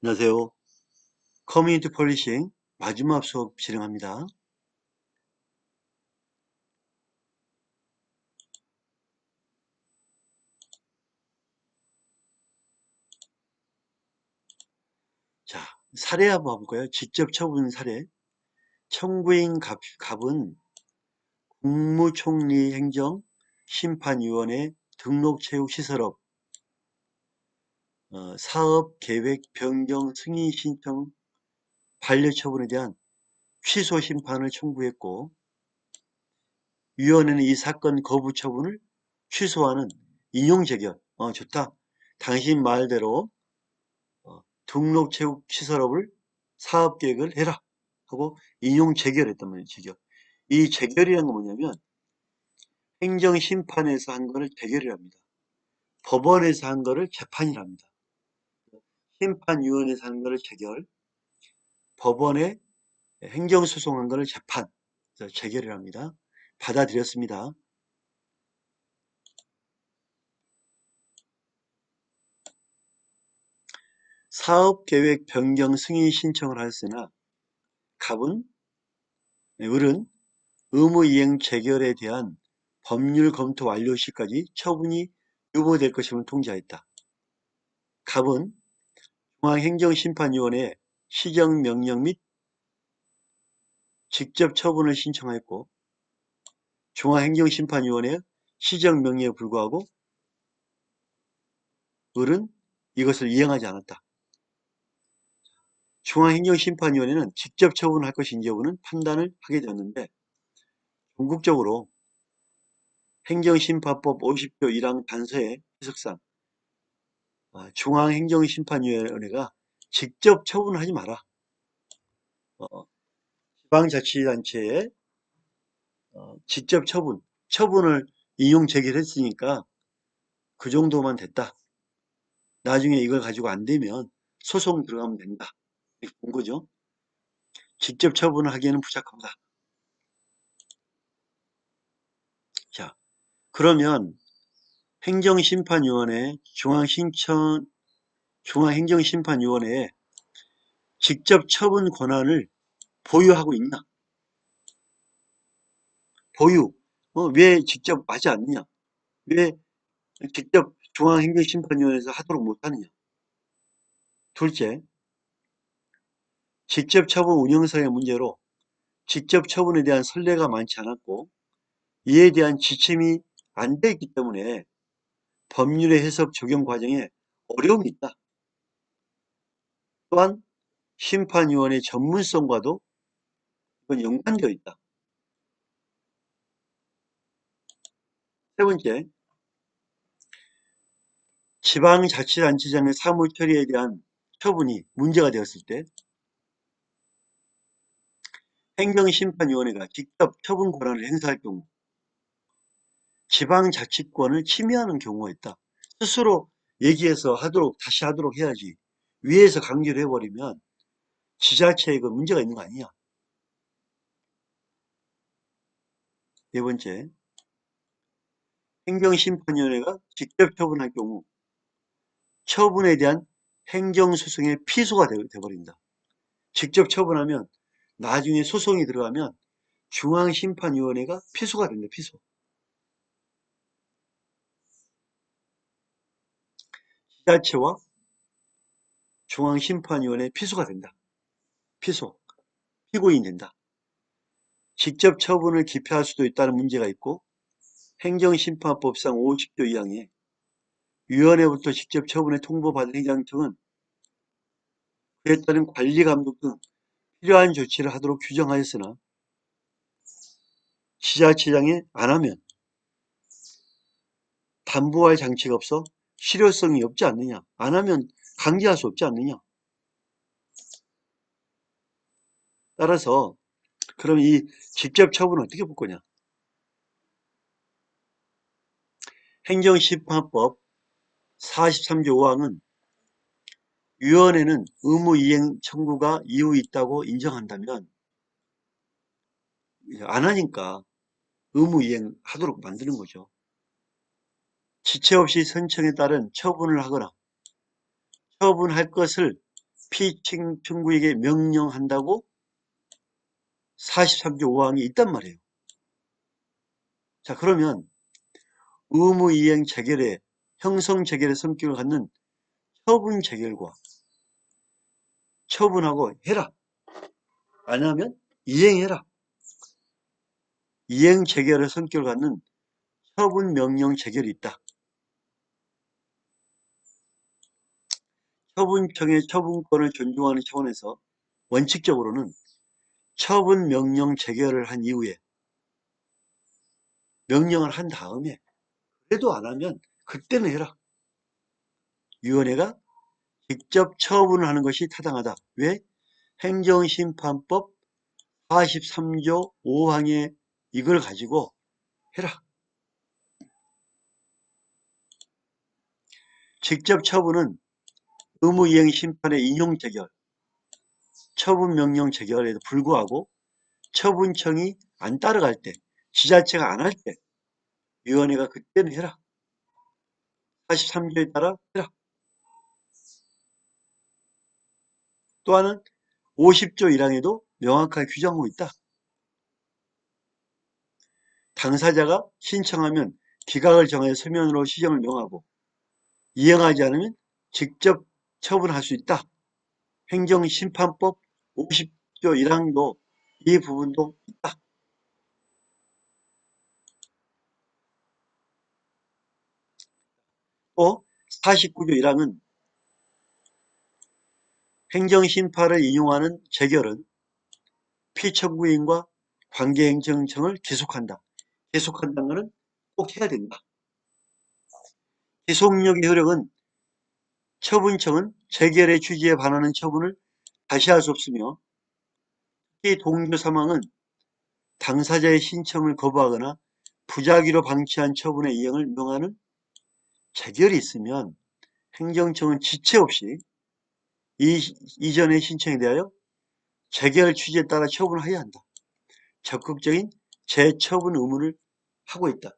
안녕하세요. 커뮤니티 폴리싱 마지막 수업 진행합니다. 자, 사례 한번 볼까요? 직접 처분 사례. 청구인 갑은 국무총리 행정 심판위원회 등록체육시설업 사업 계획 변경 승인 신청 반려 처분에 대한 취소 심판을 청구했고, 위원회는 이 사건 거부 처분을 취소하는 인용 재결. 좋다. 당신 말대로 등록체육시설업을 사업계획을 해라 하고 인용 재결했단 말이에요. 재결. 이 재결이라는 건 뭐냐면 행정심판에서 한 거를 재결이랍니다. 법원에서 한 거를 재판이랍니다. 심판위원회에서 한 거를 재결, 법원에 행정소송한 거를 재판, 그래서 재결이랍니다. 받아들였습니다. 사업계획 변경 승인 신청을 하였으나 을은 의무이행 재결에 대한 법률 검토 완료 시까지 처분이 유보될 것임을 통지하였다. 갑은 중앙행정심판위원회에 시정명령 및 직접 처분을 신청하였고, 중앙행정심판위원회의 시정명령에 불구하고 을은 이것을 이행하지 않았다. 중앙행정심판위원회는 직접 처분할 것인지 여부는 판단을 하게 되었는데, 궁극적으로 행정심판법 50조 1항 단서의 해석상 중앙행정심판위원회가 직접 처분하지 마라. 지방자치단체의 직접 처분을 인용 제기했으니까 그 정도만 됐다. 나중에 이걸 가지고 안 되면 소송 들어가면 된다. 이렇게 본 거죠. 직접 처분을 하기에는 부착하다. 자, 그러면 행정심판위원회, 중앙행정심판위원회에 직접 처분 권한을 보유하고 있나? 보유. 왜 직접 하지 않느냐? 왜 직접 중앙행정심판위원회에서 하도록 못하느냐? 둘째, 직접 처분 운영상의 문제로 직접 처분에 대한 선례가 많지 않았고 이에 대한 지침이 안 돼 있기 때문에 법률의 해석 적용 과정에 어려움이 있다. 또한 심판위원회 전문성과도 이건 연관되어 있다. 세 번째, 지방자치단체장의 사무처리에 대한 처분이 문제가 되었을 때 행정심판위원회가 직접 처분 권한을 행사할 경우 지방자치권을 침해하는 경우가 있다. 스스로 얘기해서 다시 하도록 해야지. 위에서 강제로 해버리면 지자체에 그 문제가 있는 거 아니야. 네 번째, 행정심판위원회가 직접 처분할 경우 처분에 대한 행정소송의 피소가 되어버린다. 직접 처분하면 나중에 소송이 들어가면 중앙심판위원회가 피소가 된다. 피소. 지자체와 중앙심판위원회 피소가 된다. 피소. 피고인이 된다. 직접 처분을 기피할 수도 있다는 문제가 있고 행정심판법상 50조 2항에 위원회부터 직접 처분에 통보받은 행정청은 그에 따른 관리감독 등 필요한 조치를 하도록 규정하였으나 지자체장이 안 하면 담보할 장치가 없어 실효성이 없지 않느냐. 안 하면 강제할 수 없지 않느냐. 따라서 그럼 이 직접 처분을 어떻게 볼 거냐. 행정심판법 43조 5항은 위원회는 의무이행 청구가 이유 있다고 인정한다면 안 하니까 의무이행 하도록 만드는 거죠. 지체 없이 선청에 따른 처분을 하거나 처분할 것을 피청구에게 명령한다고 43조 5항이 있단 말이에요. 자, 그러면 의무이행 재결의 형성 재결의 성격을 갖는 처분 재결과 처분하고 해라. 안 하면 이행해라. 이행 재결의 성격을 갖는 처분 명령 재결이 있다. 처분청의 처분권을 존중하는 차원에서 원칙적으로는 처분 명령 재결을 한 이후에 명령을 한 다음에 그래도 안 하면 그때는 해라. 위원회가 직접 처분을 하는 것이 타당하다. 왜? 행정심판법 43조 5항에 이걸 가지고 해라. 직접 처분은 의무이행 심판의 인용 재결, 처분 명령 재결에도 불구하고 처분청이 안 따라갈 때, 지자체가 안 할 때 위원회가 그때는 해라. 43조에 따라 해라. 또 하나는 50조 1항에도 명확하게 규정하고 있다. 당사자가 신청하면 기각을 정해 서면으로 시정을 명하고 이행하지 않으면 직접 처분할 수 있다. 행정심판법 50조 1항도 이 부분도 있다. 또 49조 1항은 행정심판을 인용하는 재결은 피청구인과 관계행정청을 계속한다. 계속한다는 것은 꼭 해야 된다. 계속력의 효력은 처분청은 재결의 취지에 반하는 처분을 다시 할 수 없으며 특히 동조 3항은 당사자의 신청을 거부하거나 부작위로 방치한 처분의 이행을 명하는 재결이 있으면 행정청은 지체 없이 이전의 신청에 대하여 재결 취지에 따라 처분을 해야 한다. 적극적인 재처분 의무를 하고 있다.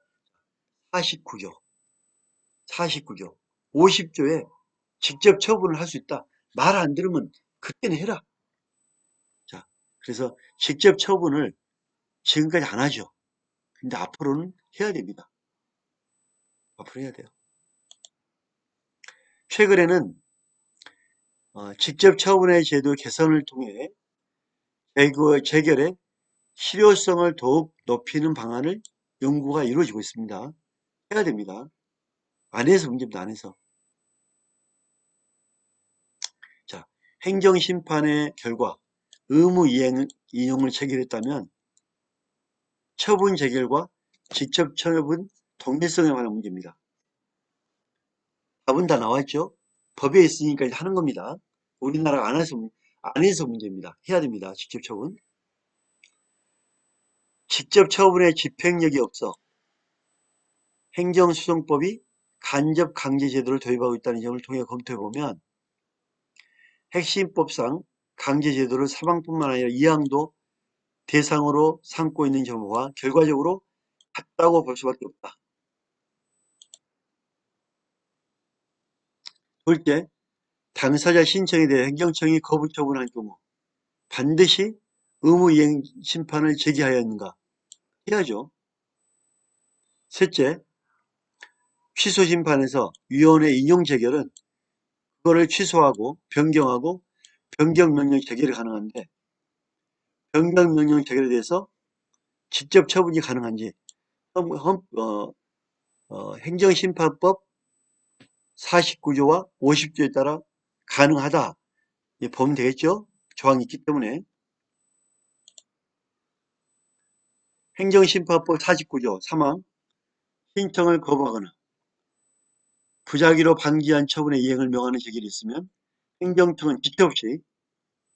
49조, 50조에 직접 처분을 할 수 있다. 말 안 들으면 그때는 해라. 자, 그래서 직접 처분을 지금까지 안 하죠. 근데 앞으로는 해야 됩니다. 앞으로 해야 돼요. 최근에는 직접 처분의 제도 개선을 통해 재결의 실효성을 더욱 높이는 방안을 연구가 이루어지고 있습니다. 해야 됩니다. 안 해서 문제입니다. 안 해서. 자, 행정심판의 결과 의무 인용을 체결했다면 처분 재결과 직접 처분 동일성에 관한 문제입니다. 답은 다 나와있죠? 법에 있으니까 하는 겁니다. 우리나라가 안 해서 문제입니다. 해야 됩니다. 직접 처분. 직접 처분의 집행력이 없어 행정수정법이 간접 강제 제도를 도입하고 있다는 점을 통해 검토해보면 핵심법상 강제 제도를 사방뿐만 아니라 이항도 대상으로 삼고 있는 점과 결과적으로 같다고 볼 수밖에 없다. 둘째, 당사자 신청에 대해 행정청이 거부 처분할 경우 반드시 의무이행 심판을 제기하여야 하는가? 해야죠. 셋째, 취소 심판에서 위원회 인용 재결은 그거를 취소하고 변경하고 변경명령 재결이 가능한데 변경명령 재결에 대해서 직접 처분이 가능한지 행정심판법 49조와 50조에 따라 가능하다. 보면 되겠죠? 조항이 있기 때문에. 행정심판법 49조 3항 신청을 거부하거나 부작위로 방기한 처분의 이행을 명하는 재결이 있으면 행정청은 지체 없이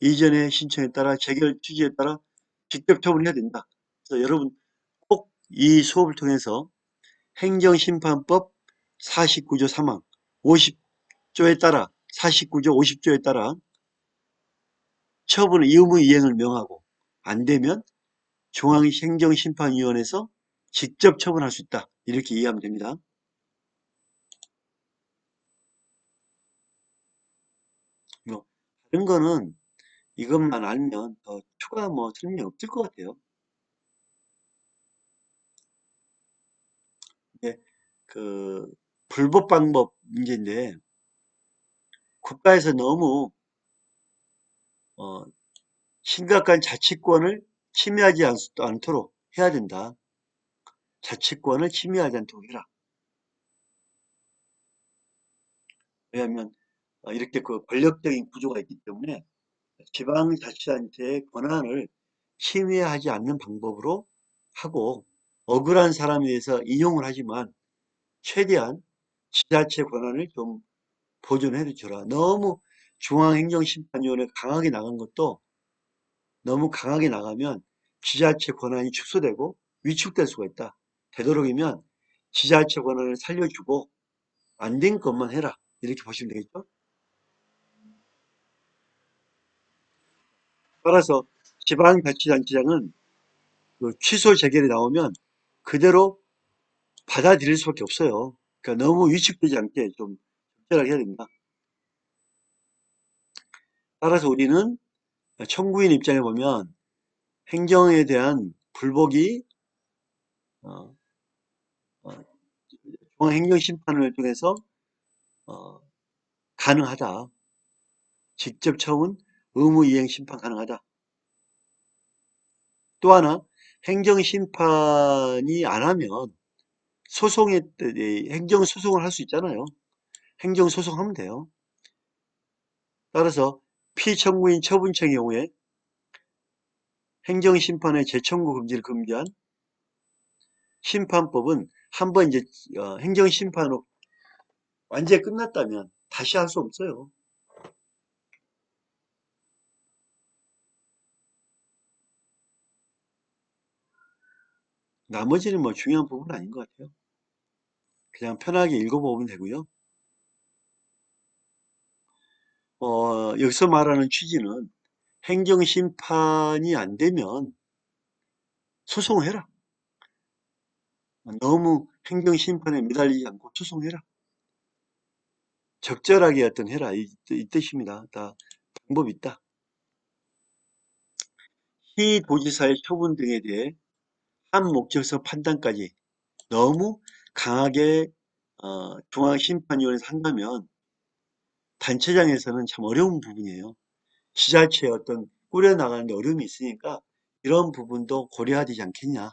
이전의 신청에 따라 재결 취지에 따라 직접 처분해야 된다. 그래서 여러분 꼭 이 수업을 통해서 행정심판법 49조 3항 50조에 따라 49조 50조에 따라 처분의 의무 이행을 명하고 안 되면 중앙행정심판위원회에서 직접 처분할 수 있다. 이렇게 이해하면 됩니다. 뭐 그런 거는 이것만 알면 더 추가 뭐 설명이 없을 것 같아요. 이게 그 불법 방법 문제인데 국가에서 너무 어, 심각한 자치권을 침해하지 않도록 해야 된다. 자치권을 침해하지 않도록 해라. 왜냐하면 이렇게 그 권력적인 구조가 있기 때문에 지방자치단체의 권한을 침해하지 않는 방법으로 하고 억울한 사람에 대해서 인용을 하지만 최대한 지자체 권한을 좀 보존해 줘라. 너무 중앙행정심판위원회가 강하게 나간 것도 너무 강하게 나가면 지자체 권한이 축소되고 위축될 수가 있다. 되도록이면 지자체 권한을 살려주고 안 된 것만 해라. 이렇게 보시면 되겠죠. 따라서 지방자치단체장은 그 취소 재결이 나오면 그대로 받아들일 수밖에 없어요. 그러니까 너무 위축되지 않게 좀 적절하게 해야 됩니다. 따라서 우리는 청구인 입장에 보면 행정에 대한 불복이 어, 어, 중앙행정심판을 통해서 어, 가능하다. 직접 처분 의무이행 심판 가능하다. 또 하나 행정심판이 안 하면 소송에 행정소송을 할 수 있잖아요. 행정소송하면 돼요. 따라서 피청구인 처분청의 경우에 행정심판의 재청구 금지를 금지한 심판법은 한번 이제 행정심판으로 완전히 끝났다면 다시 할 수 없어요. 나머지는 뭐 중요한 부분은 아닌 것 같아요. 그냥 편하게 읽어보면 되고요. 여기서 말하는 취지는 행정심판이 안 되면 소송해라. 너무 행정심판에 매달리지 않고 소송해라. 적절하게 어떤 해라. 이 뜻입니다. 다 방법이 있다. 시도지사의 처분 등에 대해 한 목적성 판단까지 너무 강하게 중앙심판위원회에서 한다면 단체장에서는 참 어려운 부분이에요. 지자체에 어떤 꾸려나가는데 어려움이 있으니까 이런 부분도 고려해야 되지 않겠냐.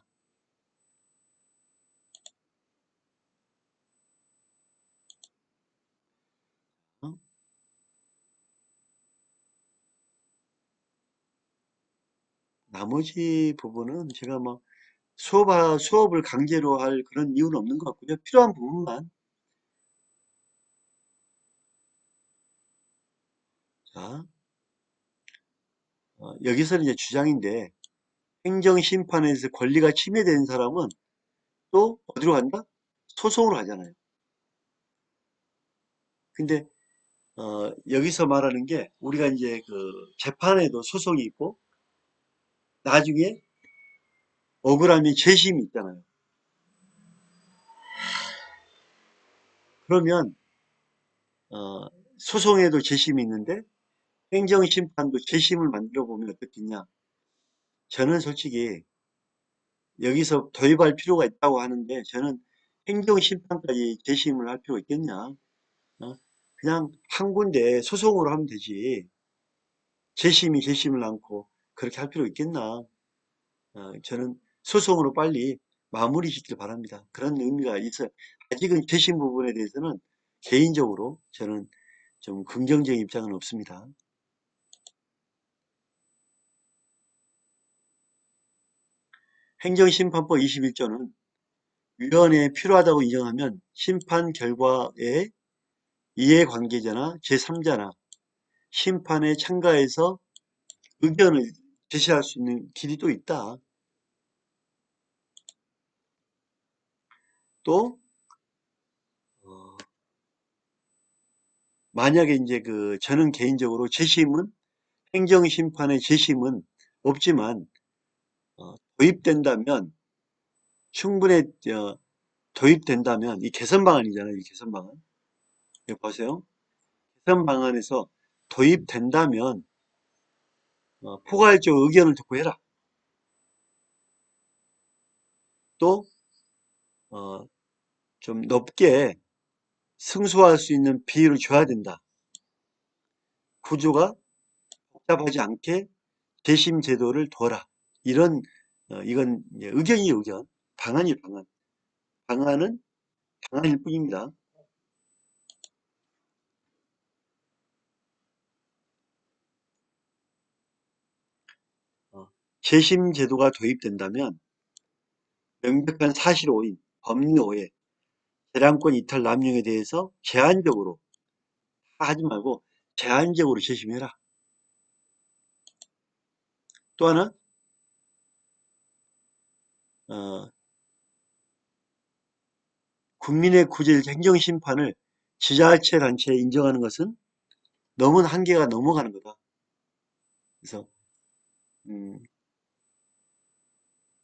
어? 나머지 부분은 제가 뭐 수업을 강제로 할 그런 이유는 없는 것 같고요. 필요한 부분만. 자, 여기서는 이제 주장인데 행정심판에서 권리가 침해된 사람은 또 어디로 간다? 소송으로 가잖아요. 근데 여기서 말하는 게 우리가 이제 그 재판에도 소송이 있고 나중에 억울함이 재심이 있잖아요. 그러면 어, 소송에도 재심이 있는데 행정심판도 재심을 만들어 보면 어떻겠냐. 저는 솔직히 여기서 도입할 필요가 있다고 하는데 저는 행정심판까지 재심을 할 필요가 있겠냐. 그냥 한 군데 소송으로 하면 되지. 재심이 재심을 않고 그렇게 할 필요 있겠나. 저는 소송으로 빨리 마무리 짓길 바랍니다. 그런 의미가 있어요. 아직은 재심 부분에 대해서는 개인적으로 저는 좀 긍정적인 입장은 없습니다. 행정심판법 21조는 위원회에 필요하다고 인정하면 심판 결과에 이해관계자나 제3자나 심판에 참가해서 의견을 제시할 수 있는 길이 또 있다. 또 어, 만약에 이제 저는 개인적으로 재심은 행정심판의 재심은 없지만 도입된다면 충분히 도입된다면 이 개선 방안이잖아요. 이 개선 방안. 여기 보세요. 개선 방안에서 도입된다면 포괄적 의견을 듣고 해라. 또 좀 높게 승소할 수 있는 비율을 줘야 된다. 구조가 복잡하지 않게 재심 제도를 둬라. 이런 이건 의견이 의견, 방안이 방안. 방안은 방안일 뿐입니다. 재심 제도가 도입된다면 명백한 사실 오인, 법리 오해, 재량권 이탈 남용에 대해서 제한적으로 하지 말고 제한적으로 재심해라. 또 하나 어, 국민의 구제일 행정심판을 지자체 단체에 인정하는 것은 너무 한계가 넘어가는 거다. 그래서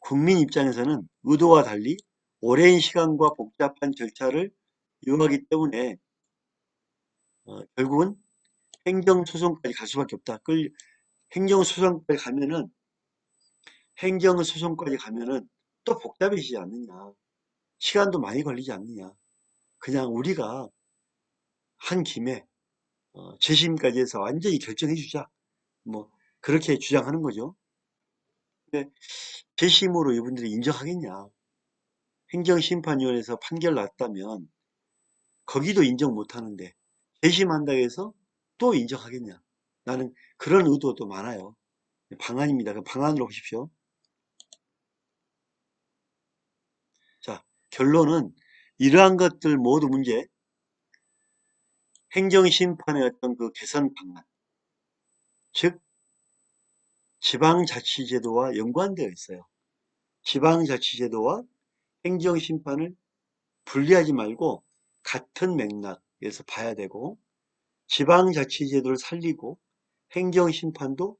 국민 입장에서는 의도와 달리 오랜 시간과 복잡한 절차를 이용하기 때문에 결국은 행정소송까지 갈 수밖에 없다. 행정소송까지 가면은 행정소송까지 가면은 또 복잡해지지 않느냐. 시간도 많이 걸리지 않느냐. 그냥 우리가 한 김에 재심까지 해서 완전히 결정해 주자. 뭐 그렇게 주장하는 거죠. 근데 재심으로 이분들이 인정하겠냐. 행정심판위원회에서 판결 났다면 거기도 인정 못하는데 재심한다고 해서 또 인정하겠냐. 나는 그런 의도도 많아요. 방안입니다. 그 방안으로 보십시오. 자, 결론은 이러한 것들 모두 문제, 행정심판의 어떤 그 개선 방안, 즉 지방자치제도와 연관되어 있어요. 지방자치제도와 행정심판을 분리하지 말고 같은 맥락에서 봐야 되고, 지방자치제도를 살리고 행정심판도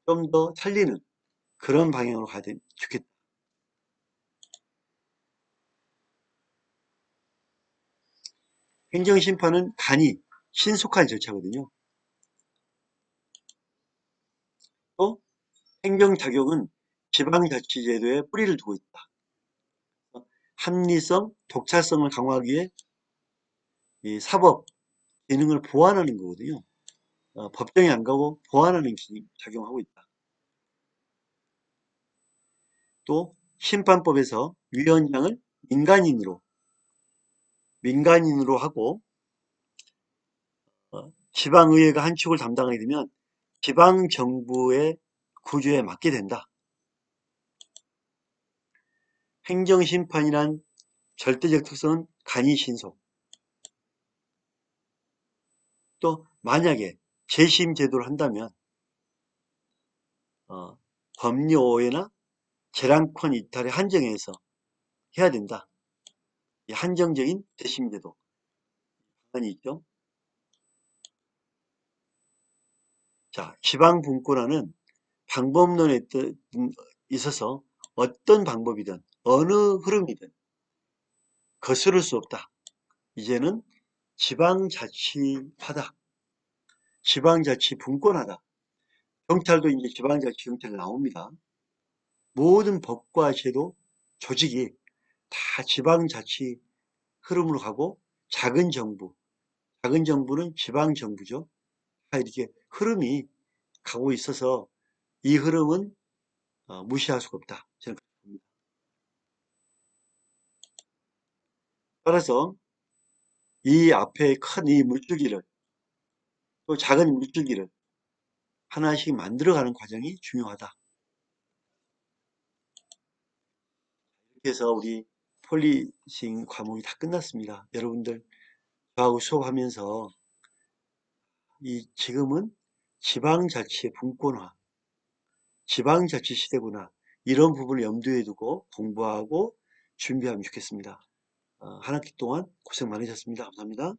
좀 더 살리는 그런 방향으로 가야 좋겠다. 행정심판은 단위, 신속한 절차거든요. 또 행정자격은 지방자치제도에 뿌리를 두고 있다. 합리성, 독자성을 강화하기 위해 이 사법 기능을 보완하는 거거든요. 법정에 안 가고 보완하는 기능 작용하고 있다. 또 심판법에서 위원장을 민간인으로 하고 지방의회가 한 축을 담당하게 되면 지방정부의 구조에 맞게 된다. 행정심판이란 절대적 특성은 간이 신속. 또 만약에 재심 제도를 한다면 법리 오해나 재량권 이탈의 한정에서 해야 된다. 이 한정적인 재심 제도 방안이 있죠. 자, 지방분권화는 방법론에 있어서 어떤 방법이든 어느 흐름이든 거스를 수 없다. 이제는 지방자치화다. 지방자치 분권화다. 경찰도 이제 지방자치 경찰 나옵니다. 모든 법과 제도, 조직이 다 지방자치 흐름으로 가고 작은 정부는 지방정부죠. 다 이렇게 흐름이 가고 있어서 이 흐름은 무시할 수가 없다. 저는 그렇게 봅니다. 따라서 이 앞에 큰 이 물줄기를 또 작은 물줄기를 하나씩 만들어가는 과정이 중요하다. 이렇게 해서 우리 폴리싱 과목이 다 끝났습니다. 여러분들 저하고 수업하면서 지금은 지방자치의 분권화, 지방자치 시대구나 이런 부분을 염두에 두고 공부하고 준비하면 좋겠습니다. 한 학기 동안 고생 많으셨습니다. 감사합니다.